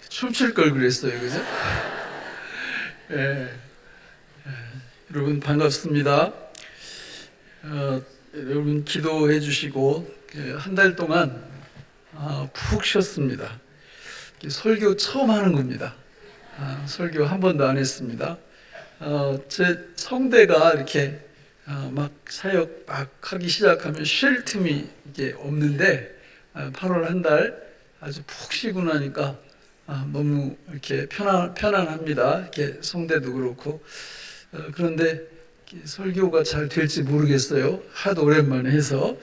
춤출 걸 그랬어요, 그죠? 예, 여러분 반갑습니다. 여러분 기도해 주시고 한 달 동안 푹 쉬었습니다. 설교 처음 하는 겁니다. 설교 한 번도 안 했습니다. 제 성대가 이렇게 막 사역 막 하기 시작하면 쉴 틈이 이게 없는데 8월 한 달 아주 푹 쉬고 나니까 너무 이렇게 편안합니다. 이렇게 성대도 그렇고 그런데 설교가 잘 될지 모르겠어요. 하도 오랜만에 해서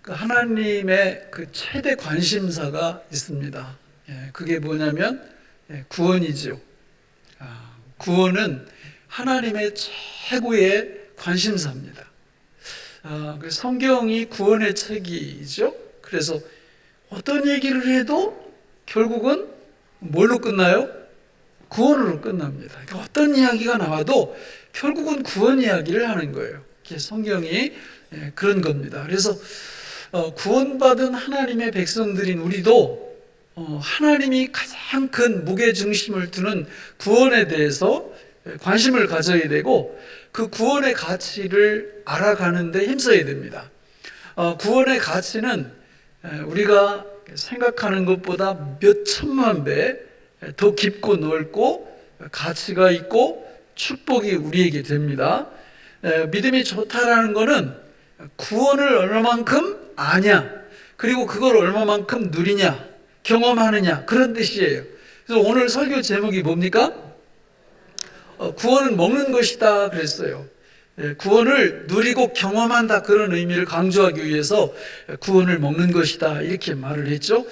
하나님의 그 최대 관심사가 있습니다. 그게 뭐냐면 구원이죠. 구원은 하나님의 최고의 관심사입니다. 성경이 구원의 책이죠. 그래서 어떤 얘기를 해도 결국은 뭘로 끝나요? 구원으로 끝납니다. 어떤 이야기가 나와도 결국은 구원 이야기를 하는 거예요. 성경이 그런 겁니다. 그래서 구원받은 하나님의 백성들인 우리도 하나님이 가장 큰 무게중심을 두는 구원에 대해서 관심을 가져야 되고 그 구원의 가치를 알아가는 데 힘써야 됩니다. 구원의 가치는 우리가 생각하는 것보다 몇 천만 배 더 깊고 넓고 가치가 있고 축복이 우리에게 됩니다. 믿음이 좋다라는 것은 구원을 얼마만큼 아냐, 그리고 그걸 얼마만큼 누리냐, 경험하느냐, 그런 뜻이에요. 그래서 오늘 설교 제목이 뭡니까? 구원은 먹는 것이다 그랬어요. 구원을 누리고 경험한다, 그런 의미를 강조하기 위해서 구원을 먹는 것이다 이렇게 말을 했죠.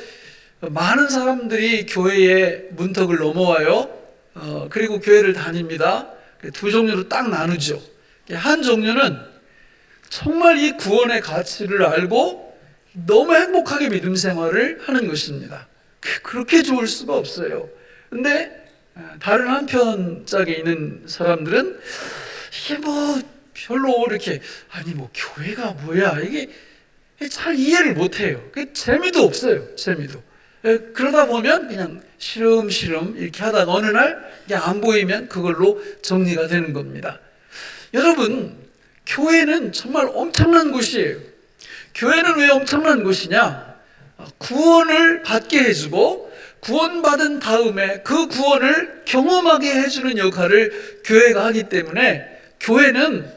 많은 사람들이 교회에 문턱을 넘어와요. 그리고 교회를 다닙니다. 두 종류로 딱 나누죠. 한 종류는 정말 이 구원의 가치를 알고 너무 행복하게 믿음 생활을 하는 것입니다. 그렇게 좋을 수가 없어요. 근데 다른 한편 짝에 있는 사람들은 이게 뭐 별로 이렇게 뭐 교회가 뭐야, 이게 잘 이해를 못해요. 재미도 없어요. 재미도. 그러다 보면 그냥 시름시름 이렇게 하다가 어느 날 안 보이면 그걸로 정리가 되는 겁니다. 여러분, 교회는 정말 엄청난 곳이에요. 교회는 왜 엄청난 곳이냐? 구원을 받게 해주고 구원받은 다음에 그 구원을 경험하게 해주는 역할을 교회가 하기 때문에 교회는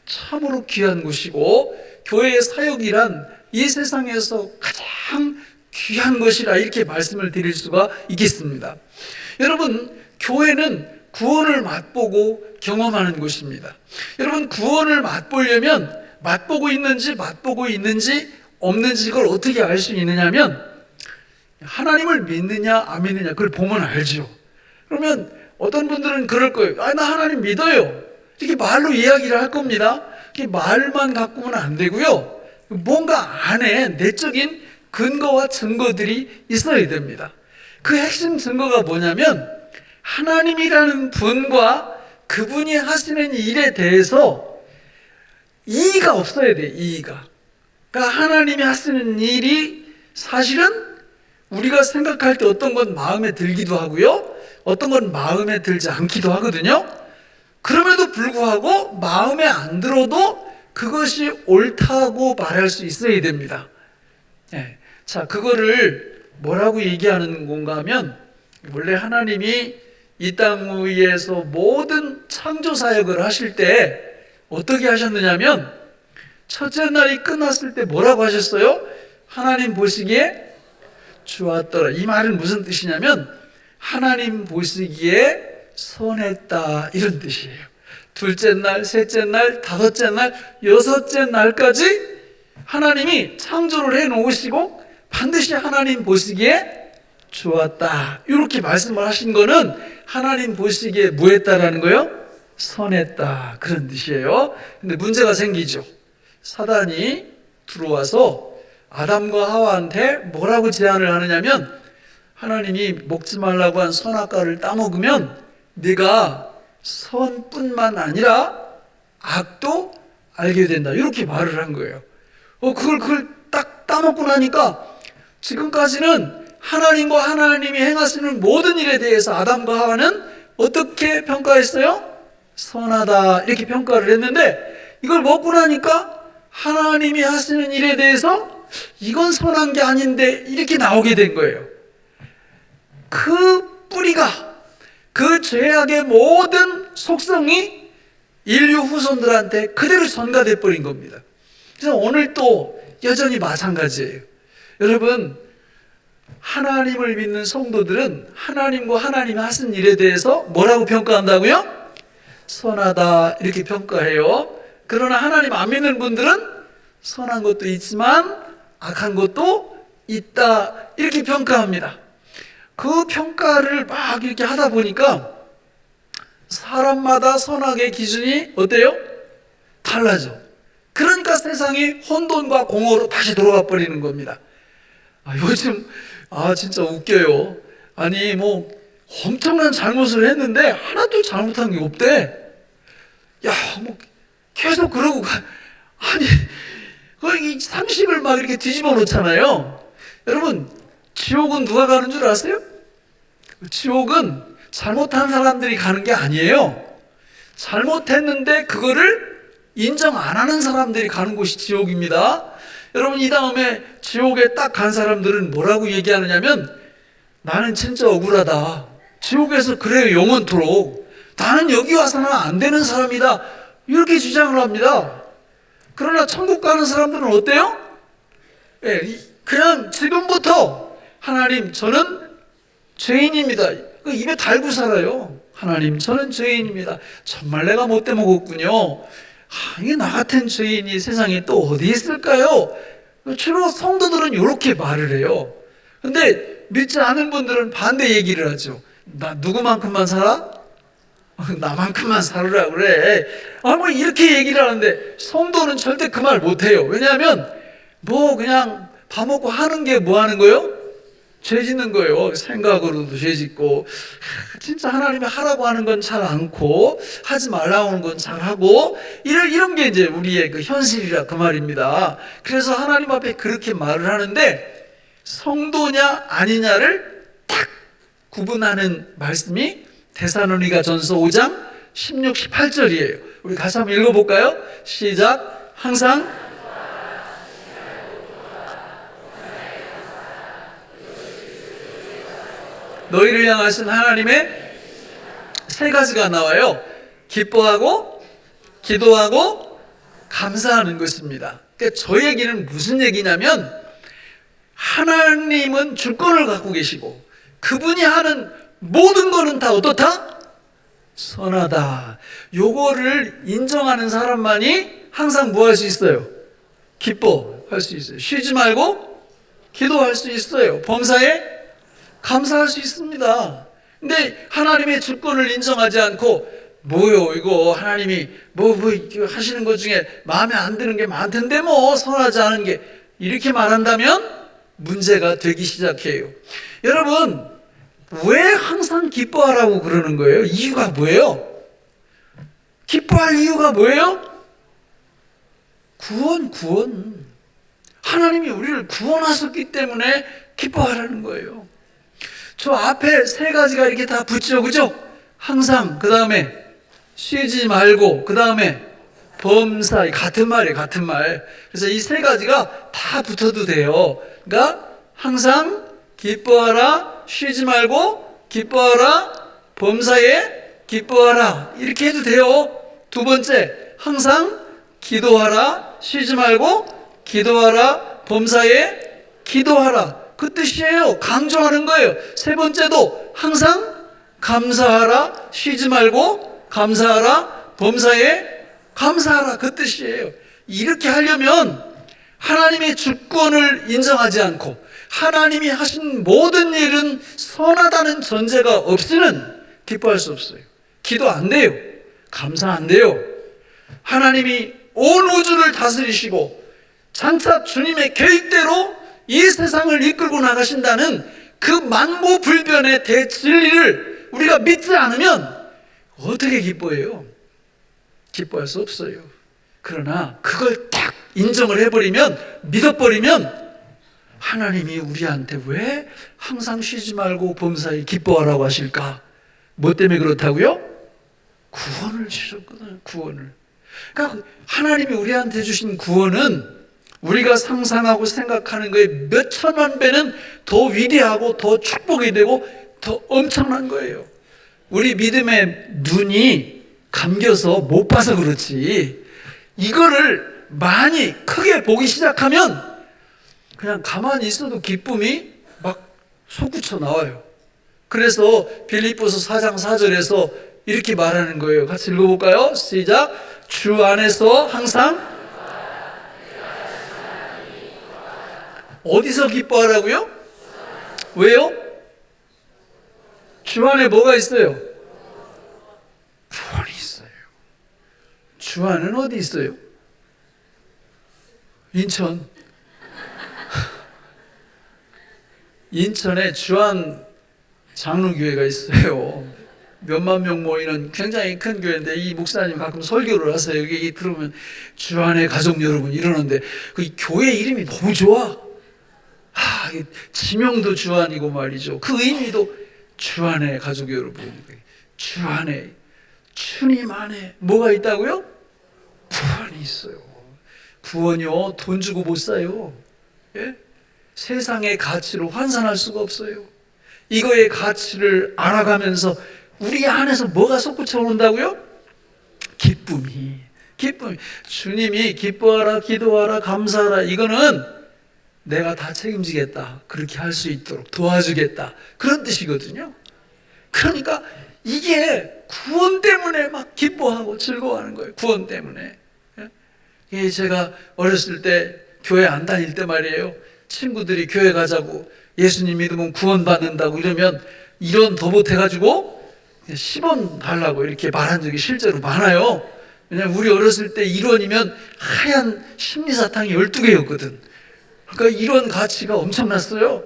참으로 귀한 곳이고, 교회의 사역이란 이 세상에서 가장 귀한 것이라 이렇게 말씀을 드릴 수가 있겠습니다. 여러분, 교회는 구원을 맛보고 경험하는 곳입니다. 여러분, 구원을 맛보려면 맛보고 있는지 없는지 그걸 어떻게 알 수 있느냐면 하나님을 믿느냐 안 믿느냐 그걸 보면 알죠. 그러면 어떤 분들은 그럴 거예요. 나 하나님 믿어요, 이렇게 말로 이야기를 할 겁니다. 이렇게 말만 갖고는 안 되고요, 뭔가 안에 내적인 근거와 증거들이 있어야 됩니다. 그 핵심 증거가 뭐냐면 하나님이라는 분과 그분이 하시는 일에 대해서 이의가 없어야 돼요. 이의가. 그러니까 하나님이 하시는 일이 사실은 우리가 생각할 때 어떤 건 마음에 들기도 하고요, 어떤 건 마음에 들지 않기도 하거든요. 그럼에도 불구하고 마음에 안 들어도 그것이 옳다고 말할 수 있어야 됩니다. 자, 그거를 뭐라고 얘기하는 건가 하면, 원래 하나님이 이 땅 위에서 모든 창조 사역을 하실 때 어떻게 하셨느냐면, 첫째 날이 끝났을 때 뭐라고 하셨어요? 하나님 보시기에 좋았더라. 이 말은 무슨 뜻이냐면 하나님 보시기에 선했다, 이런 뜻이에요. 둘째 날, 셋째 날, 다섯째 날, 여섯째 날까지 하나님이 창조를 해놓으시고 반드시 하나님 보시기에 좋았다, 이렇게 말씀을 하신 거는 하나님 보시기에 뭐 했다라는 거예요? 선했다, 그런 뜻이에요. 근데 문제가 생기죠. 사단이 들어와서 아담과 하와한테 뭐라고 제안을 하느냐면, 하나님이 먹지 말라고 한 선악과를 따먹으면 네가 선뿐만 아니라 악도 알게 된다, 이렇게 말을 한 거예요. 그걸 딱 따먹고 나니까 지금까지는 하나님과 하나님이 행하시는 모든 일에 대해서 아담과 하와는 어떻게 평가했어요? 선하다 이렇게 평가를 했는데, 이걸 먹고 나니까 하나님이 하시는 일에 대해서 이건 선한 게 아닌데 이렇게 나오게 된 거예요. 그 뿌리가, 그 죄악의 모든 속성이 인류 후손들한테 그대로 전가돼 버린 겁니다. 그래서 오늘 또 여전히 마찬가지예요. 여러분, 하나님을 믿는 성도들은 하나님과 하나님이 하신 일에 대해서 뭐라고 평가한다고요? 선하다 이렇게 평가해요. 그러나 하나님 안 믿는 분들은 선한 것도 있지만 악한 것도 있다 이렇게 평가합니다. 그 평가를 막 이렇게 하다 보니까 사람마다 선악의 기준이 어때요? 달라져. 그러니까 세상이 혼돈과 공허로 다시 돌아가 버리는 겁니다. 요즘 진짜 웃겨요. 아니 뭐 엄청난 잘못을 했는데 하나도 잘못한 게 없대. 야, 뭐 계속 그러고 아니 이 상식을 막 이렇게 뒤집어 놓잖아요. 여러분, 지옥은 누가 가는 줄 아세요? 지옥은 잘못한 사람들이 가는 게 아니에요. 잘못했는데 그거를 인정 안 하는 사람들이 가는 곳이 지옥입니다. 여러분, 이 다음에 지옥에 딱 간 사람들은 뭐라고 얘기하느냐면, 나는 진짜 억울하다. 지옥에서 그래요, 영원토록. 나는 여기 와서는 안 되는 사람이다. 이렇게 주장을 합니다. 그러나 천국 가는 사람들은 어때요? 그냥 지금부터 하나님, 저는 죄인입니다. 입에 달고 살아요. 하나님, 저는 죄인입니다. 정말 내가 못돼 먹었군요. 이게 나 같은 죄인이 세상에 또 어디 있을까요? 주로 성도들은 이렇게 말을 해요. 근데 믿지 않은 분들은 반대 얘기를 하죠. 나 누구만큼만 살아? 나만큼만 살으라 그래. 뭐 이렇게 얘기를 하는데 성도는 절대 그 말 못해요. 왜냐하면 뭐 그냥 밥 먹고 하는 게 뭐 하는 거예요? 죄 짓는 거예요. 생각으로도 죄 짓고, 진짜 하나님이 하라고 하는 건 잘 않고 하지 말라고 하는 건 잘 하고, 이런 게 이제 우리의 그 현실이라 그 말입니다. 그래서 하나님 앞에 그렇게 말을 하는데 성도냐 아니냐를 딱 구분하는 말씀이 데살로니가 전서 5장 16, 18절이에요. 우리 같이 한번 읽어볼까요? 시작. 항상 너희를 향하신 하나님의 세 가지가 나와요. 기뻐하고, 기도하고, 감사하는 것입니다. 그러니까 저 얘기는 무슨 얘기냐면, 하나님은 주권을 갖고 계시고 그분이 하는 모든 거는 다 어떻다? 선하다. 요거를 인정하는 사람만이 항상 뭐 할 수 있어요? 기뻐할 수 있어요. 쉬지 말고 기도할 수 있어요. 범사에 감사할 수 있습니다. 근데 하나님의 주권을 인정하지 않고, 뭐요 이거 하나님이 뭐 하시는 것 중에 마음에 안 드는 게 많던데 뭐 선하지 않은 게, 이렇게 말한다면 문제가 되기 시작해요. 여러분, 왜 항상 기뻐하라고 그러는 거예요? 이유가 뭐예요? 기뻐할 이유가 뭐예요? 구원. 하나님이 우리를 구원하셨기 때문에 기뻐하라는 거예요. 저 앞에 세 가지가 이렇게 다 붙죠, 그죠? 항상, 그 다음에 쉬지 말고, 그 다음에 범사, 같은 말이에요, 같은 말. 그래서 이 세 가지가 다 붙어도 돼요. 그러니까 항상 기뻐하라, 쉬지 말고 기뻐하라, 범사에 기뻐하라, 이렇게 해도 돼요. 두 번째, 항상 기도하라, 쉬지 말고 기도하라, 범사에 기도하라, 그 뜻이에요. 강조하는 거예요. 세 번째도 항상 감사하라, 쉬지 말고 감사하라, 범사에 감사하라, 그 뜻이에요. 이렇게 하려면 하나님의 주권을 인정하지 않고 하나님이 하신 모든 일은 선하다는 전제가 없이는 기뻐할 수 없어요. 기도 안 돼요. 감사 안 돼요. 하나님이 온 우주를 다스리시고 장차 주님의 계획대로 이 세상을 이끌고 나가신다는 그 만고불변의 대진리를 우리가 믿지 않으면 어떻게 기뻐해요? 기뻐할 수 없어요. 그러나 그걸 딱 인정을 해버리면, 믿어버리면 하나님이 우리한테 왜 항상 쉬지 말고 범사에 기뻐하라고 하실까? 뭐 때문에 그렇다고요? 구원을 주셨거든요. 구원을. 그러니까 하나님이 우리한테 주신 구원은 우리가 상상하고 생각하는 거에 몇 천만 배는 더 위대하고 더 축복이 되고 더 엄청난 거예요. 우리 믿음의 눈이 감겨서 못 봐서 그렇지, 이거를 많이 크게 보기 시작하면 그냥 가만히 있어도 기쁨이 막 솟구쳐 나와요. 그래서 빌립보서 4장 4절에서 이렇게 말하는 거예요. 같이 읽어볼까요? 시작. 주 안에서 항상 어디서 기뻐하라고요? 왜요? 주 안에 뭐가 있어요? 구원이 있어요. 주 안은 어디 있어요? 인천. 인천에 주안 장로교회가 있어요. 몇만 명 모이는 굉장히 큰 교회인데, 이 목사님 가끔 설교를 하세요. 여기 들으면 주안의 가족 여러분 이러는데, 그 교회 이름이 너무 좋아. 지명도 주안이고 말이죠. 그 의미도 주안의 가족 여러분. 주안에, 주님 안에 뭐가 있다고요? 구원이 있어요. 구원이요, 돈 주고 못 사요. 예? 세상의 가치로 환산할 수가 없어요. 이거의 가치를 알아가면서 우리 안에서 뭐가 솟구쳐 오른다고요? 기쁨이. 주님이 기뻐하라, 기도하라, 감사하라, 이거는 내가 다 책임지겠다, 그렇게 할 수 있도록 도와주겠다, 그런 뜻이거든요. 그러니까 이게 구원 때문에 막 기뻐하고 즐거워하는 거예요. 구원 때문에. 예? 제가 어렸을 때 교회 안 다닐 때 말이에요, 친구들이 교회 가자고, 예수님 믿으면 구원 받는다고 이러면 1원 더 보태가지고 10원 달라고 이렇게 말한 적이 실제로 많아요. 왜냐면 우리 어렸을 때 1원이면 하얀 심리사탕이 12개였거든. 그러니까 1원 가치가 엄청났어요.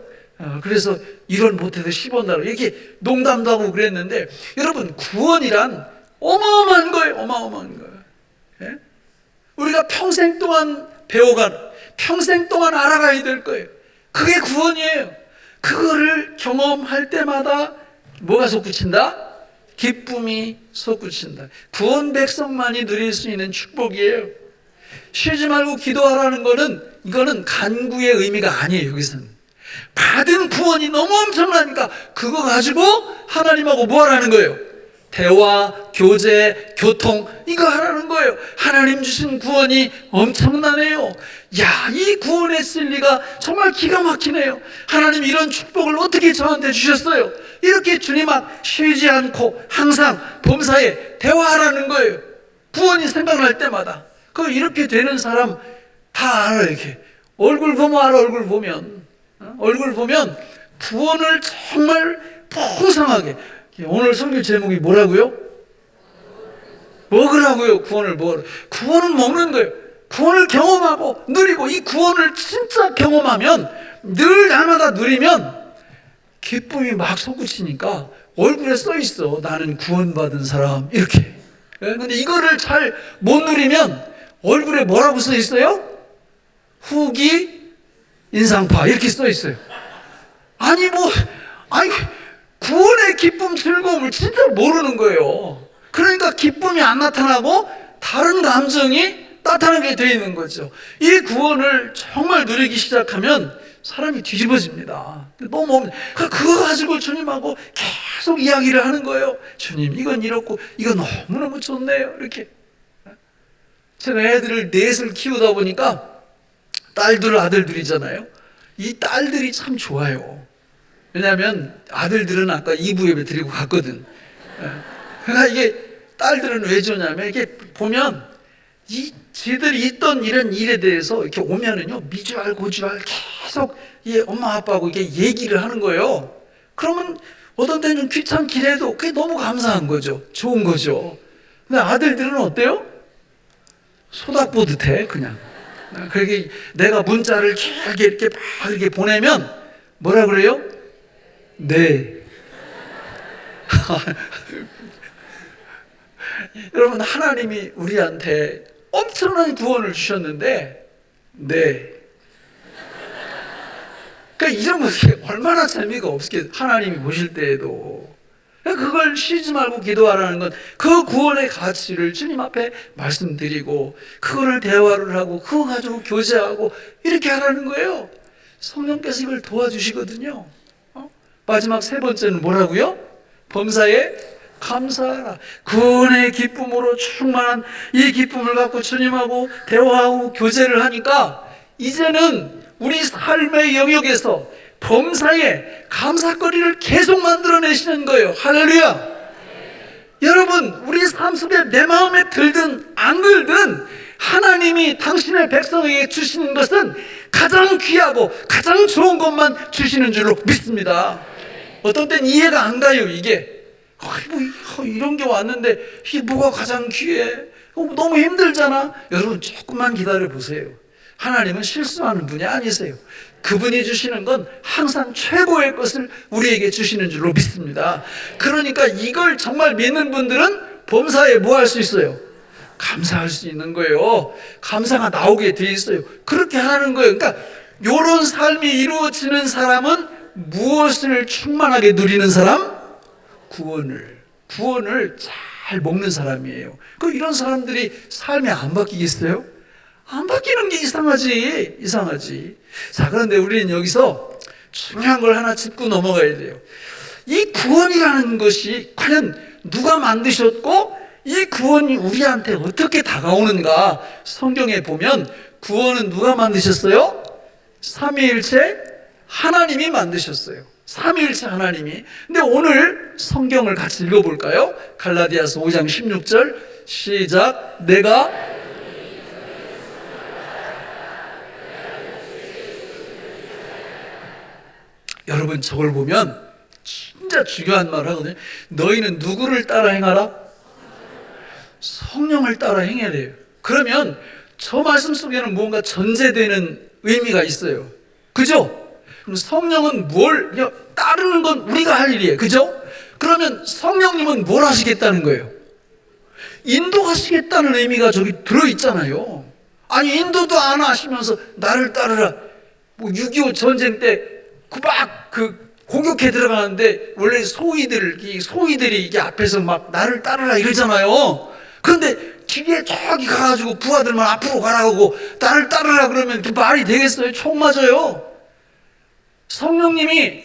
그래서 1원 보태서 10원 달라고 이렇게 농담도 하고 그랬는데, 여러분, 구원이란 어마어마한 거예요. 어마어마한 거예요. 예? 우리가 평생 동안 평생 동안 알아가야 될 거예요. 그게 구원이에요. 그거를 경험할 때마다 뭐가 솟구친다? 기쁨이 솟구친다. 구원 백성만이 누릴 수 있는 축복이에요. 쉬지 말고 기도하라는 거는, 이거는 간구의 의미가 아니에요. 여기서는 받은 구원이 너무 엄청나니까 그거 가지고 하나님하고 뭐 하라는 거예요? 대화, 교제, 교통, 이거 하라는 거예요. 하나님 주신 구원이 엄청나네요. 야, 이 구원의 진리가 정말 기가 막히네요. 하나님 이런 축복을 어떻게 저한테 주셨어요? 이렇게 주님 앞 쉬지 않고 항상 범사에 대화하라는 거예요. 구원이 생각날 때마다. 이렇게 되는 사람 다 알아요. 이렇게 얼굴 보면 알아. 얼굴 보면 구원을 정말 풍성하게. 오늘 설교 제목이 뭐라고요? 먹으라고요. 구원을 먹으라. 구원은 먹는 거예요. 구원을 경험하고 누리고, 이 구원을 진짜 경험하면, 늘 날마다 누리면 기쁨이 막 솟구치니까 얼굴에 써 있어. 나는 구원받은 사람, 이렇게. 근데 이거를 잘 못 누리면 얼굴에 뭐라고 써 있어요? 후기 인상파, 이렇게 써 있어요. 아니 구원의 기쁨, 즐거움을 진짜 모르는 거예요. 그러니까 기쁨이 안 나타나고 다른 감정이 나타나게 되어 있는 거죠. 이 구원을 정말 누리기 시작하면 사람이 뒤집어집니다. 너무 그거 가지고 주님하고 계속 이야기를 하는 거예요. 주님, 이건 이렇고 이건 너무너무 좋네요. 이렇게. 제가 애들을 넷을 키우다 보니까 딸들, 아들들이잖아요. 이 딸들이 참 좋아요. 왜냐하면 아들들은 아까 2부 예배 드리고 갔거든. 그러니까 이게 딸들은 왜 좋냐면, 이게 보면 지들이 있던 이런 일에 대해서 이렇게 오면은요, 미주알 고주알 계속 이 엄마 아빠하고 이렇게 얘기를 하는 거예요. 그러면 어떤 때는 귀찮긴 해도 그게 너무 감사한 거죠. 좋은 거죠. 근데 아들들은 어때요? 소닥 보듯 해, 그냥. 그렇게 내가 문자를 길게 이렇게 막 이렇게 보내면 뭐라 그래요? 네. 여러분, 하나님이 우리한테 엄청난 구원을 주셨는데, 네. 그러니까 이러면 얼마나 재미가 없게 하나님이 보실 때에도. 그걸 쉬지 말고 기도하라는 건 그 구원의 가치를 주님 앞에 말씀드리고 그거를 대화를 하고 그거 가지고 교제하고 이렇게 하라는 거예요. 성령께서 이걸 도와주시거든요. 마지막 세 번째는 뭐라고요? 범사에 감사하라. 구원의 기쁨으로 충만한 이 기쁨을 갖고 주님하고 대화하고 교제를 하니까 이제는 우리 삶의 영역에서 범사에 감사거리를 계속 만들어내시는 거예요. 할렐루야. 여러분, 우리 삶 속에 내 마음에 들든 안 들든 하나님이 당신의 백성에게 주시는 것은 가장 귀하고 가장 좋은 것만 주시는 줄로 믿습니다. 어떤 때는 이해가 안 가요. 이게 이런 게 왔는데 이게 뭐가 가장 귀해? 너무 힘들잖아. 여러분, 조금만 기다려 보세요. 하나님은 실수하는 분이 아니세요. 그분이 주시는 건 항상 최고의 것을 우리에게 주시는 줄로 믿습니다. 그러니까 이걸 정말 믿는 분들은 범사에 뭐 할 수 있어요? 감사할 수 있는 거예요. 감사가 나오게 돼 있어요. 그렇게 하는 거예요. 그러니까 이런 삶이 이루어지는 사람은 무엇을 충만하게 누리는 사람? 구원을 잘 먹는 사람이에요. 이런 사람들이 삶이 안 바뀌겠어요? 안 바뀌는 게 이상하지. 자, 그런데 우리는 여기서 중요한 걸 하나 짚고 넘어가야 돼요. 이 구원이라는 것이 과연 누가 만드셨고 이 구원이 우리한테 어떻게 다가오는가? 성경에 보면 구원은 누가 만드셨어요? 삼위일체 하나님이 만드셨어요. 삼위일체 하나님이. 근데 오늘 성경을 같이 읽어볼까요? 갈라디아서 5장 16절 시작. 내가 여러분, 저걸 보면 진짜 중요한 말을 하거든요. 너희는 누구를 따라 행하라? 성령을 따라 행해야 돼요. 그러면 저 말씀 속에는 뭔가 전제되는 의미가 있어요. 그죠? 그럼 성령은 뭘 따르는 건 우리가 할 일이에요. 그죠? 그러면 성령님은 뭘 하시겠다는 거예요? 인도하시겠다는 의미가 저기 들어있잖아요. 아니, 인도도 안 하시면서 나를 따르라. 6.25 전쟁 때 공격해 들어가는데 원래 소위들이 이게 앞에서 막 나를 따르라 이러잖아요. 그런데 뒤에 저기 가가지고 부하들만 앞으로 가라고 나를 따르라 그러면 그 말이 되겠어요? 총 맞아요. 성령님이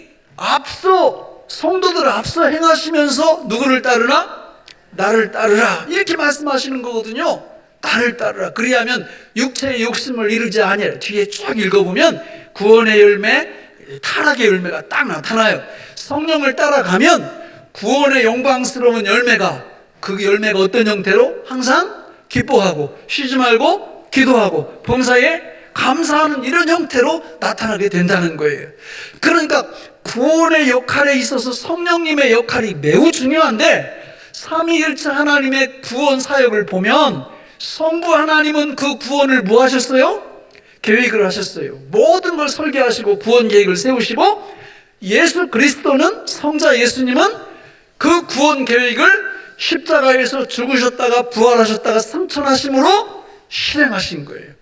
성도들을 앞서 행하시면서 누구를 따르나? 나를 따르라 이렇게 말씀하시는 거거든요. 나를 따르라. 그리하면 육체의 욕심을 이루지 아니하라. 뒤에 쭉 읽어보면 구원의 열매, 타락의 열매가 딱 나타나요. 성령을 따라가면 구원의 영광스러운 열매가, 그 열매가 어떤 형태로? 항상 기뻐하고 쉬지 말고 기도하고 범사에 감사하는 이런 형태로 나타나게 된다는 거예요. 그러니까 구원의 역할에 있어서 성령님의 역할이 매우 중요한데 삼위일체 하나님의 구원 사역을 보면 성부 하나님은 그 구원을 뭐 하셨어요? 계획을 하셨어요. 모든 걸 설계하시고 구원 계획을 세우시고 예수 그리스도는, 성자 예수님은 그 구원 계획을 십자가에서 죽으셨다가 부활하셨다가 승천하심으로 실행하신 거예요.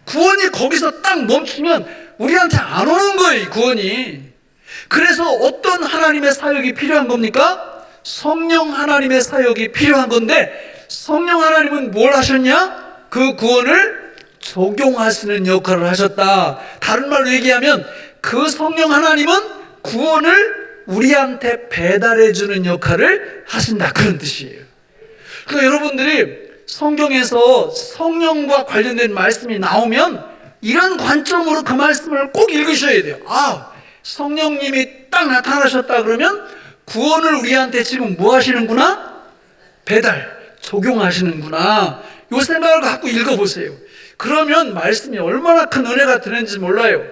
구원이 거기서 딱 멈추면 우리한테 안 오는 거예요, 이 구원이. 그래서 어떤 하나님의 사역이 필요한 겁니까? 성령 하나님의 사역이 필요한 건데 성령 하나님은 뭘 하셨냐? 그 구원을 적용하시는 역할을 하셨다. 다른 말로 얘기하면 그 성령 하나님은 구원을 우리한테 배달해 주는 역할을 하신다, 그런 뜻이에요. 그러니까 여러분들이 성경에서 성령과 관련된 말씀이 나오면 이런 관점으로 그 말씀을 꼭 읽으셔야 돼요. 성령님이 딱 나타나셨다 그러면 구원을 우리한테 지금 뭐 하시는구나? 적용하시는구나. 이 생각을 갖고 읽어보세요. 그러면 말씀이 얼마나 큰 은혜가 되는지 몰라요.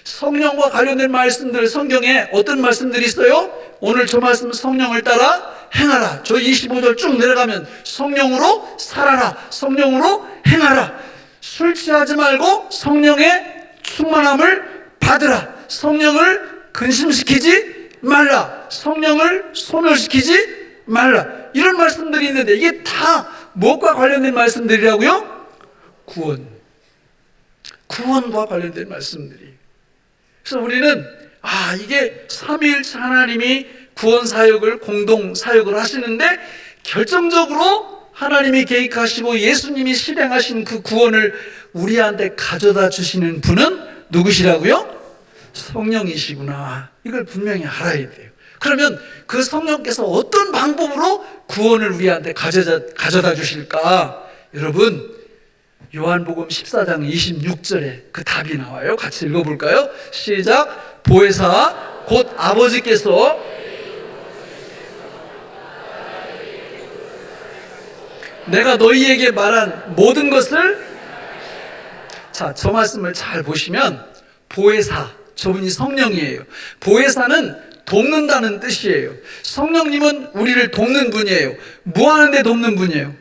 성령과 관련된 말씀들, 성경에 어떤 말씀들이 있어요? 오늘 저 말씀 성령을 따라 행하라. 저 25절 쭉 내려가면 성령으로 살아라, 성령으로 행하라. 술 취하지 말고 성령의 충만함을 받으라. 성령을 근심시키지 말라. 성령을 소멸시키지 말라. 이런 말씀들이 있는데 이게 다 무엇과 관련된 말씀들이라고요? 구원과 관련된 말씀들이. 그래서 우리는 이게 삼위일체 하나님이 구원 사역을 공동 사역을 하시는데 결정적으로 하나님이 계획하시고 예수님이 실행하신 그 구원을 우리한테 가져다 주시는 분은 누구시라고요? 성령이시구나. 이걸 분명히 알아야 돼요. 그러면 그 성령께서 어떤 방법으로 구원을 우리한테 가져다 주실까? 여러분, 요한복음 14장 26절에 그 답이 나와요. 같이 읽어볼까요? 시작. 보혜사 곧 아버지께서 내가 너희에게 말한 모든 것을, 자, 저 말씀을 잘 보시면 보혜사, 저분이 성령이에요. 보혜사는 돕는다는 뜻이에요. 성령님은 우리를 돕는 분이에요. 뭐 하는데 돕는 분이에요?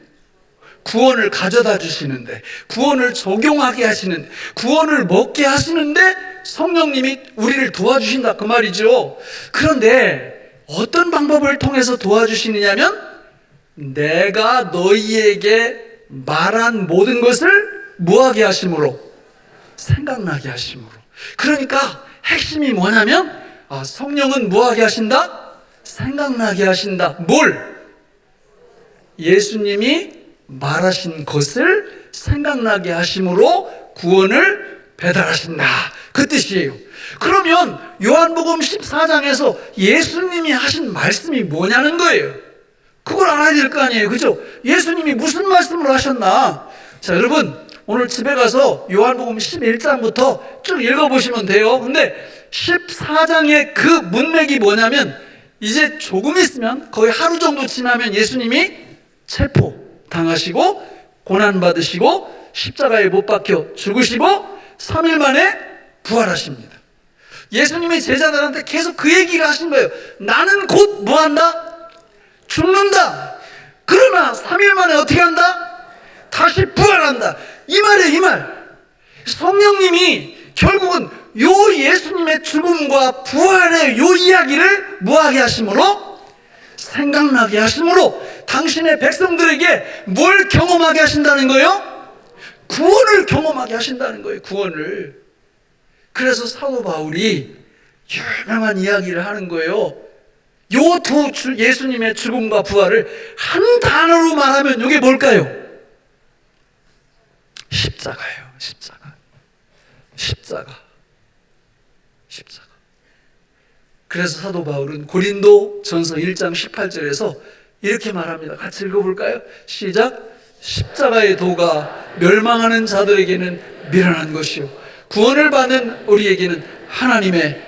구원을 가져다 주시는데, 구원을 적용하게 하시는데, 구원을 먹게 하시는데 성령님이 우리를 도와주신다 그 말이죠. 그런데 어떤 방법을 통해서 도와주시느냐면 내가 너희에게 말한 모든 것을 뭐하게 하심으로? 생각나게 하심으로. 그러니까 핵심이 뭐냐면 성령은 뭐하게 하신다? 생각나게 하신다. 뭘? 예수님이 말하신 것을 생각나게 하심으로 구원을 배달하신다. 그 뜻이에요. 그러면 요한복음 14장에서 예수님이 하신 말씀이 뭐냐는 거예요. 그걸 알아야 될 거 아니에요. 그죠? 예수님이 무슨 말씀을 하셨나? 자, 여러분, 오늘 집에 가서 요한복음 11장부터 쭉 읽어보시면 돼요. 근데 14장의 그 문맥이 뭐냐면 이제 조금 있으면 거의 하루 정도 지나면 예수님이 체포 당하시고 고난받으시고 십자가에 못 박혀 죽으시고 3일 만에 부활하십니다. 예수님이 제자들한테 계속 그 얘기를 하신 거예요. 나는 곧 뭐한다? 죽는다. 그러나 3일 만에 어떻게 한다? 다시 부활한다. 이 말이에요, 이 말. 성령님이 결국은 요 예수님의 죽음과 부활의 요 이야기를 뭐하게 하심으로? 생각나게 하심으로 당신의 백성들에게 뭘 경험하게 하신다는 거예요? 구원을 경험하게 하신다는 거예요, 구원을. 그래서 사도 바울이 유명한 이야기를 하는 거예요. 요 두 예수님의 죽음과 부활을 한 단어로 말하면 이게 뭘까요? 십자가예요. 십자가. 십자가. 십자가. 그래서 사도 바울은 고린도 전서 1장 18절에서 이렇게 말합니다. 같이 읽어볼까요? 시작. 십자가의 도가 멸망하는 자들에게는 미련한 것이요 구원을 받는 우리에게는 하나님의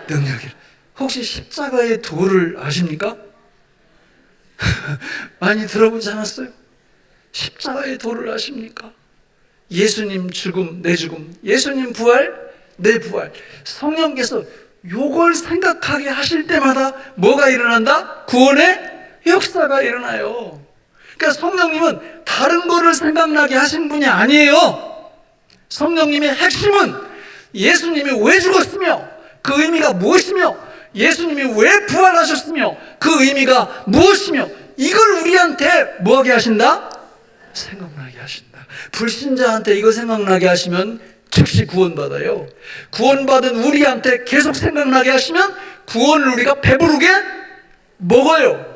능력이라. 혹시 십자가의 도를 아십니까? 많이 들어보지 않았어요? 십자가의 도를 아십니까? 예수님 죽음, 내 죽음, 예수님 부활, 내 부활. 성령께서 요걸 생각하게 하실 때마다 뭐가 일어난다? 구원의 역사가 일어나요. 그러니까 성령님은 다른 거를 생각나게 하신 분이 아니에요. 성령님의 핵심은 예수님이 왜 죽었으며 그 의미가 무엇이며 예수님이 왜 부활하셨으며 그 의미가 무엇이며 이걸 우리한테 뭐하게 하신다? 생각나게 하신다. 불신자한테 이거 생각나게 하시면 즉시 구원받아요. 구원받은 우리한테 계속 생각나게 하시면 구원을 우리가 배부르게 먹어요.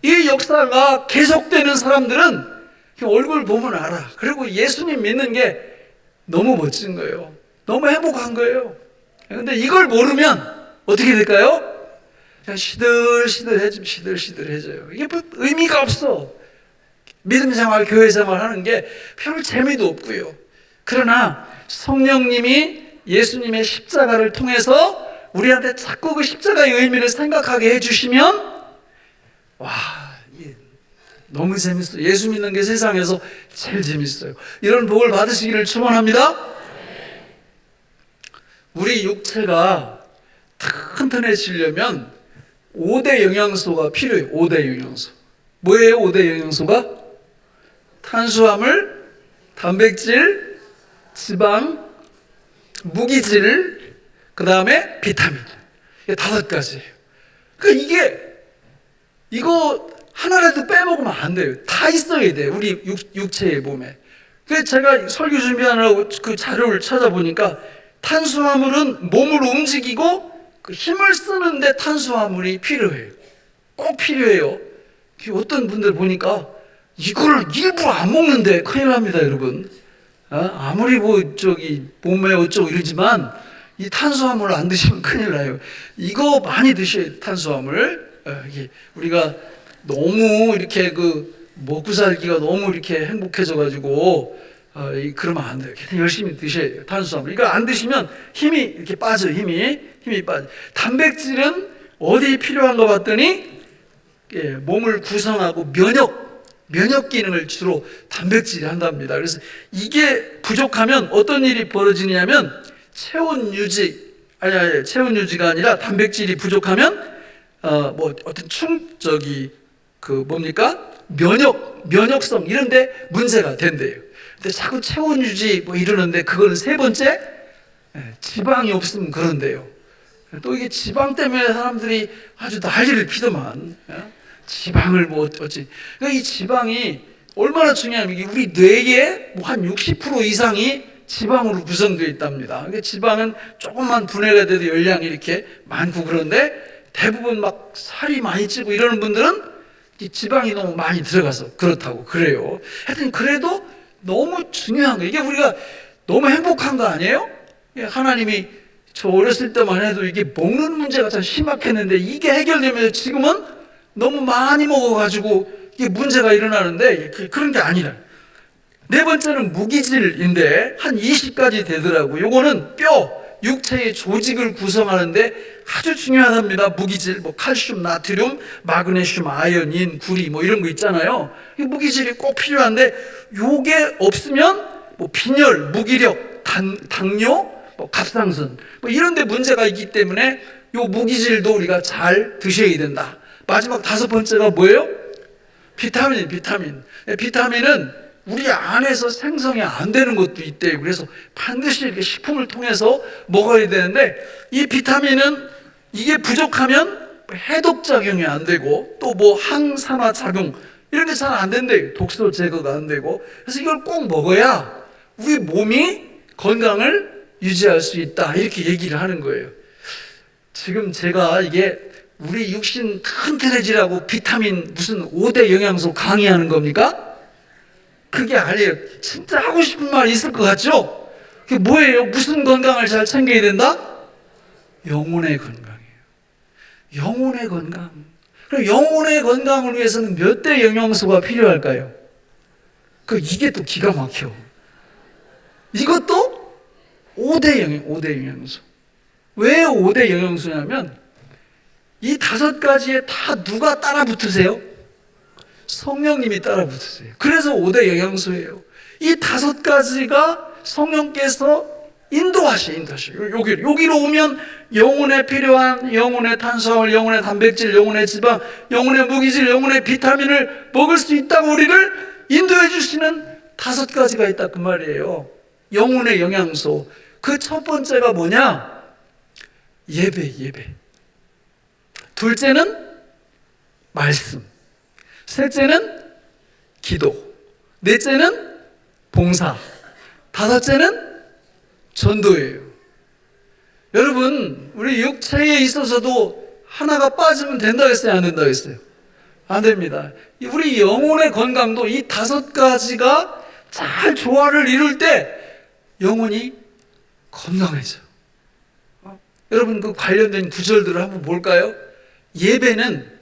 이 역사가 계속되는 사람들은 얼굴 보면 알아. 그리고 예수님 믿는 게 너무 멋진 거예요. 너무 행복한 거예요. 그런데 이걸 모르면 어떻게 될까요? 그냥 시들시들해져요. 이게 뭐 의미가 없어. 믿음 생활, 교회 생활 하는 게 별 재미도 없고요. 그러나 성령님이 예수님의 십자가를 통해서 우리한테 자꾸 그 십자가의 의미를 생각하게 해주시면 와, 너무 재밌어요. 예수 믿는 게 세상에서 제일 재밌어요. 이런 복을 받으시기를 축원합니다. 우리 육체가 튼튼해지려면 5대 영양소가 필요해요. 5대 영양소. 뭐예요? 5대 영양소가? 탄수화물, 단백질, 지방, 무기질, 그 다음에 비타민. 이게 5가지예요. 그러니까 이거 하나라도 빼먹으면 안 돼요. 다 있어야 돼요. 우리 육체의 몸에. 그래서 제가 설교 준비하느라고 그 자료를 찾아보니까 탄수화물은 몸을 움직이고 그 힘을 쓰는데 탄수화물이 필요해요. 꼭 필요해요. 어떤 분들 보니까 이걸 일부러 안 먹는데 큰일 납니다, 여러분. 아무리 몸에 어쩌고 이러지만 이 탄수화물을 안 드시면 큰일 나요. 이거 많이 드셔야 돼요, 탄수화물. 이게 우리가 너무 이렇게 먹고 살기가 너무 이렇게 행복해져가지고 그러면 안 돼요. 열심히 드셔야 돼요, 탄수화물. 이거 안 드시면 힘이 이렇게 빠져요. 힘이 빠져. 단백질은 어디 필요한가 봤더니 몸을 구성하고 면역 기능을 주로 단백질이 한답니다. 그래서 이게 부족하면 어떤 일이 벌어지냐면 체온 유지가 아니라 단백질이 부족하면 면역성 이런데 문제가 된대요. 근데 자꾸 체온 유지 이러는데 그거는 세 번째 지방이 없으면 그런데요. 또 이게 지방 때문에 사람들이 아주 난리를 피더만. 지방을 어찌. 그러니까 이 지방이 얼마나 중요하냐면 우리 뇌의 한 60% 이상이 지방으로 구성되어 있답니다. 그러니까 지방은 조금만 분해가 돼도 열량이 이렇게 많고 그런데 대부분 막 살이 많이 찌고 이러는 분들은 이 지방이 너무 많이 들어가서 그렇다고 그래요. 하여튼 그래도 너무 중요한 거예요. 이게 우리가 너무 행복한 거 아니에요? 하나님이 저 어렸을 때만 해도 이게 먹는 문제가 참 심각했는데 이게 해결되면서 지금은 너무 많이 먹어가지고 이게 문제가 일어나는데 그런 게 아니라. 네 번째는 무기질인데 한 20가지 되더라고요. 요거는 육체의 조직을 구성하는데 아주 중요하답니다. 무기질, 칼슘, 나트륨, 마그네슘, 아연, 인, 구리 이런 거 있잖아요. 이 무기질이 꼭 필요한데 요게 없으면 빈혈, 무기력, 당뇨, 갑상선 이런 데 문제가 있기 때문에 요 무기질도 우리가 잘 드셔야 된다. 마지막 5번째가 뭐예요? 비타민. 비타민은 우리 안에서 생성이 안 되는 것도 있대요. 그래서 반드시 이렇게 식품을 통해서 먹어야 되는데 이 비타민은 이게 부족하면 해독작용이 안 되고 또 항산화 작용 이런 게 잘 안 된대요. 독소 제거가 안 되고. 그래서 이걸 꼭 먹어야 우리 몸이 건강을 유지할 수 있다. 이렇게 얘기를 하는 거예요. 지금 제가 이게 우리 육신 튼튼해지라고 비타민 무슨 5대 영양소 강의하는 겁니까? 그게 아니에요. 진짜 하고 싶은 말 있을 것 같죠? 그게 뭐예요? 무슨 건강을 잘 챙겨야 된다? 영혼의 건강이에요. 영혼의 건강. 그럼 영혼의 건강을 위해서는 몇 대 영양소가 필요할까요? 이게 또 기가 막혀. 이것도 5대 영양소. 왜 5대 영양소냐면 이 5가지에 다 누가 따라 붙으세요? 성령님이 따라 붙으세요. 그래서 5대 영양소예요. 이 5가지가 성령께서 인도하셔. 여기로 오면 영혼에 필요한 영혼의 탄수화물, 영혼의 단백질, 영혼의 지방, 영혼의 무기질, 영혼의 비타민을 먹을 수 있다고 우리를 인도해 주시는 5가지가 있다 그 말이에요. 영혼의 영양소. 그 첫 번째가 뭐냐? 예배. 둘째는 말씀. 셋째는 기도. 넷째는 봉사. 5째는 전도예요. 여러분, 우리 육체에 있어서도 하나가 빠지면 된다겠어요? 안 된다겠어요? 안 됩니다. 우리 영혼의 건강도 이 5가지가 잘 조화를 이룰 때 영혼이 건강해져요. 여러분 그 관련된 구절들을 한번 볼까요? 예배는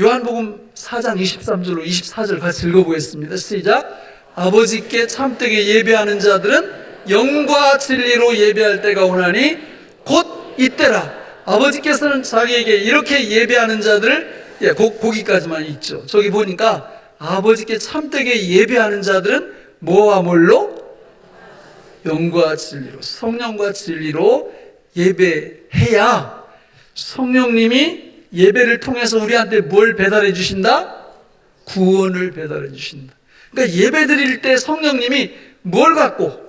요한복음 4장 23절로 24절 같이 읽어보겠습니다. 시작. 아버지께 참되게 예배하는 자들은 영과 진리로 예배할 때가 오나니 곧 이때라. 아버지께서는 자기에게 이렇게 예배하는 자들을 거기까지만 있죠. 저기 보니까 아버지께 참되게 예배하는 자들은 뭐와 뭘로? 영과 진리로, 성령과 진리로 예배해야 성령님이 예배를 통해서 우리한테 뭘 배달해 주신다? 구원을 배달해 주신다. 그러니까 예배 드릴 때 성령님이 뭘 갖고?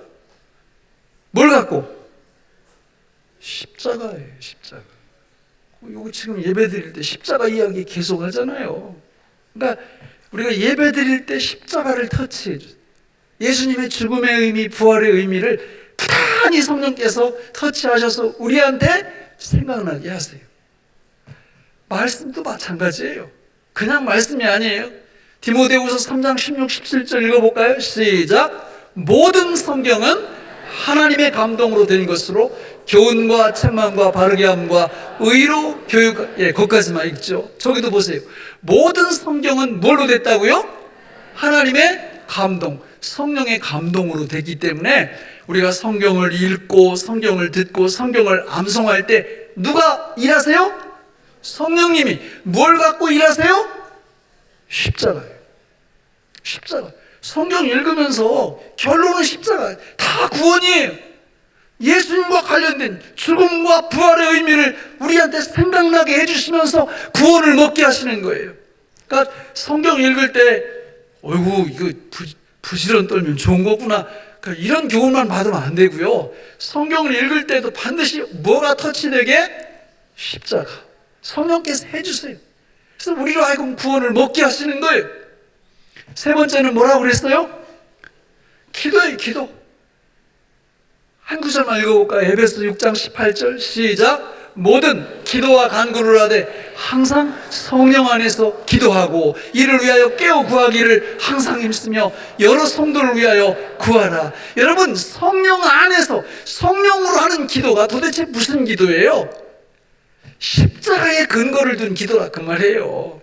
십자가예요, 십자가. 이거 지금 예배 드릴 때 십자가 이야기 계속 하잖아요. 그러니까 우리가 예배 드릴 때 십자가를 터치해 주세요. 예수님의 죽음의 의미, 부활의 의미를 부단히 성령께서 터치하셔서 우리한테 생각나게 하세요. 말씀도 마찬가지예요. 그냥 말씀이 아니에요. 디모데후서 3장 16, 17절 읽어볼까요? 시작. 모든 성경은 하나님의 감동으로 된 것으로 교훈과 책망과 바르게 함과 의로 교육, 거기까지만 읽죠. 저기도 보세요. 모든 성경은 뭘로 됐다고요? 하나님의 감동, 성령의 감동으로 되기 때문에 우리가 성경을 읽고 성경을 듣고 성경을 암송할 때 누가 일하세요? 성령님이. 뭘 갖고 일하세요? 십자가예요. 십자가. 성경 읽으면서 결론은 십자가. 다 구원이에요. 예수님과 관련된 죽음과 부활의 의미를 우리한테 생각나게 해주시면서 구원을 먹게 하시는 거예요. 그러니까 성경 읽을 때 어이구 이거 부지런 떨면 좋은 거구나, 그러니까 이런 교훈만 받으면 안 되고요. 성경을 읽을 때도 반드시 뭐가 터치되게? 십자가. 성령께서 해주세요. 그래서 우리로 하여금 구원을 먹게 하시는 거예요. 세 번째는 뭐라고 그랬어요? 기도예요. 기도. 한 구절만 읽어볼까요? 에베소 6장 18절 시작. 모든 기도와 간구를 하되 항상 성령 안에서 기도하고 이를 위하여 깨어 구하기를 항상 힘쓰며 여러 성도를 위하여 구하라. 여러분, 성령 안에서 성령으로 하는 기도가 도대체 무슨 기도예요? 십자가에 근거를 둔 기도라 그 말이에요.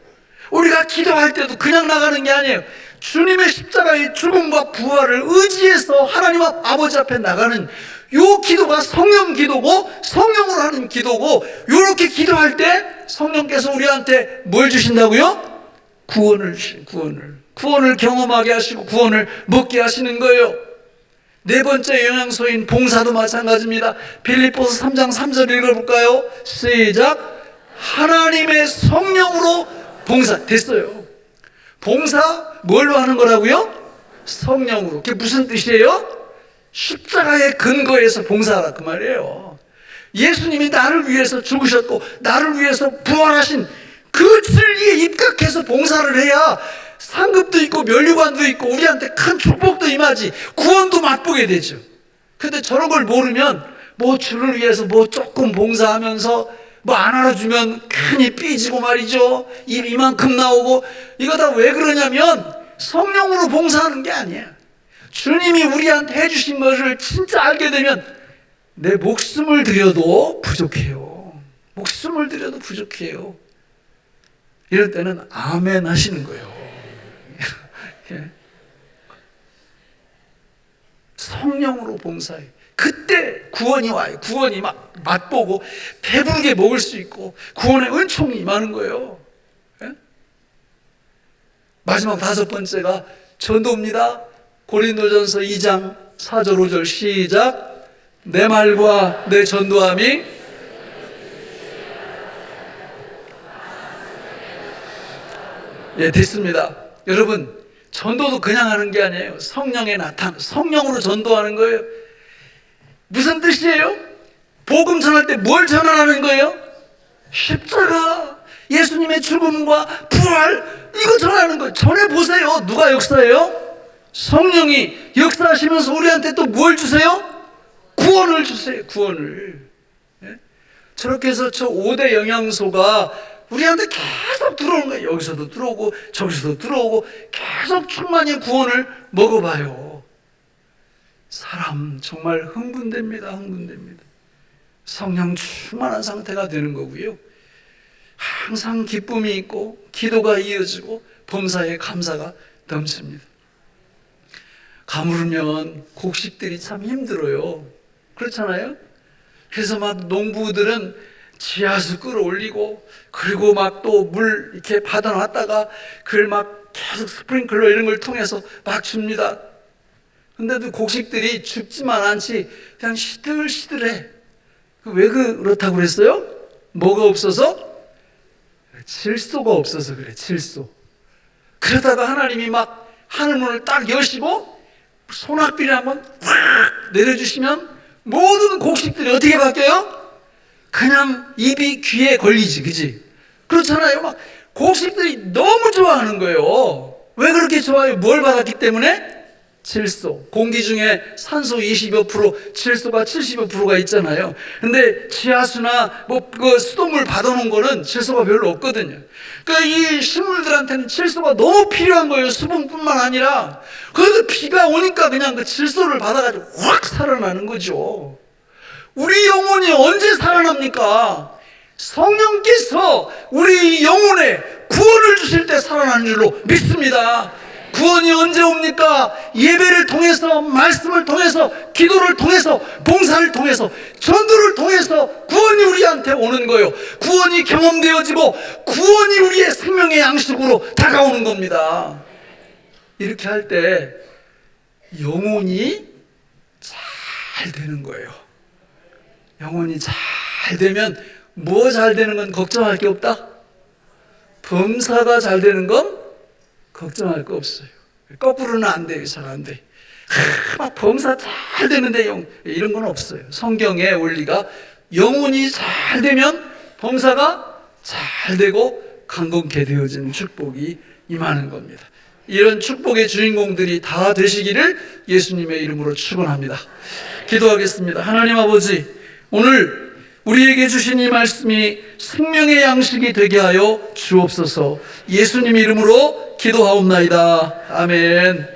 우리가 기도할 때도 그냥 나가는 게 아니에요. 주님의 십자가의 죽음과 부활을 의지해서 하나님 아버지 앞에 나가는 요 기도가 성령 기도고 성령으로 하는 기도고, 요렇게 기도할 때 성령께서 우리한테 뭘 주신다고요? 구원을 주신 구원을 경험하게 하시고 구원을 먹게 하시는 거예요. 네 번째 영양소인 봉사도 마찬가지입니다. 빌립보서 3장 3절 읽어볼까요? 시작. 하나님의 성령으로 봉사. 됐어요. 봉사 뭘로 하는 거라고요? 성령으로. 그게 무슨 뜻이에요? 십자가의 근거에서 봉사하라 그 말이에요. 예수님이 나를 위해서 죽으셨고 나를 위해서 부활하신 그 진리에 입각해서 봉사를 해야 상급도 있고 면류관도 있고 우리한테 큰 축복도 임하지, 구원도 맛보게 되죠. 근데 저런 걸 모르면 뭐 주를 위해서 뭐 조금 봉사하면서 뭐 안 알아주면 괜히 삐지고 말이죠. 입 이만큼 나오고. 이거 다 왜 그러냐면 성령으로 봉사하는 게 아니야. 주님이 우리한테 해주신 것을 진짜 알게 되면 내 목숨을 드려도 부족해요. 목숨을 드려도 부족해요. 이럴 때는 아멘 하시는 거예요. 성령으로 봉사해. 그때 구원이 와요. 구원이 막 맛보고 배부르게 먹을 수 있고 구원의 은총이 임하는 거예요. 마지막 다섯 번째가 전도입니다. 고린도전서 2장 4절 5절 시작. 내 말과 내 전도함이 됐습니다. 여러분, 전도도 그냥 하는 게 아니에요. 성령의 나타남, 성령으로 전도하는 거예요. 무슨 뜻이에요? 복음 전할 때 뭘 전하는 거예요? 십자가, 예수님의 죽음과 부활, 이거 전하는 거예요. 전해보세요. 누가 역사해요? 성령이 역사하시면서 우리한테 또 뭘 주세요? 구원을 주세요. 구원을. 저렇게 해서 저 5대 영양소가 우리한테 계속 들어오는 거예요. 여기서도 들어오고 저기서도 들어오고 계속 충만히 구원을 먹어봐요. 사람 정말 흥분됩니다. 흥분됩니다. 성령 충만한 상태가 되는 거고요. 항상 기쁨이 있고 기도가 이어지고 범사에 감사가 넘칩니다. 가물으면 곡식들이 참 힘들어요. 그렇잖아요? 그래서 막 농부들은 지하수 끌어올리고 그리고 막 또 물 이렇게 받아놨다가 그걸 막 계속 스프링클러 이런 걸 통해서 막 줍니다. 근데도 곡식들이 죽지만 않지 그냥 시들시들해. 왜 그렇다고 그랬어요? 뭐가 없어서? 질소가 없어서 그래. 질소. 그러다가 하나님이 막 하늘문을 딱 여시고 소낙비를 한번 확 내려주시면 모든 곡식들이 어떻게 바뀌어요? 그냥 입이 귀에 걸리지, 그지? 그렇잖아요. 막 곡식들이 너무 좋아하는 거예요. 왜 그렇게 좋아해요? 뭘 받았기 때문에? 질소, 공기 중에 산소 20여 프로, 질소가 70여 프로가 있잖아요. 근데 지하수나 그 수돗물 받아놓은 거는 질소가 별로 없거든요. 그러니까 이 식물들한테는 질소가 너무 필요한 거예요. 수분뿐만 아니라. 그래서 비가 오니까 그냥 그 질소를 받아가지고 확 살아나는 거죠. 우리 영혼이 언제 살아납니까? 성령께서 우리 영혼에 구원을 주실 때 살아나는 줄로 믿습니다. 구원이 언제 옵니까? 예배를 통해서, 말씀을 통해서, 기도를 통해서, 봉사를 통해서, 전도를 통해서 구원이 우리한테 오는 거예요. 구원이 경험되어지고 구원이 우리의 생명의 양식으로 다가오는 겁니다. 이렇게 할 때 영혼이 잘 되는 거예요. 영혼이 잘 되면 뭐 잘 되는 건 걱정할 게 없다? 범사가 잘 되는 건 걱정할 거 없어요. 거꾸로는 안 돼요. 잘 안 돼. 막 범사 잘 되는데 이런 건 없어요. 성경의 원리가 영혼이 잘 되면 범사가 잘 되고 강건케 되어지는 축복이 임하는 겁니다. 이런 축복의 주인공들이 다 되시기를 예수님의 이름으로 축원합니다. 기도하겠습니다. 하나님 아버지, 오늘 우리에게 주신 이 말씀이 생명의 양식이 되게 하여 주옵소서. 예수님 이름으로 기도하옵나이다. 아멘.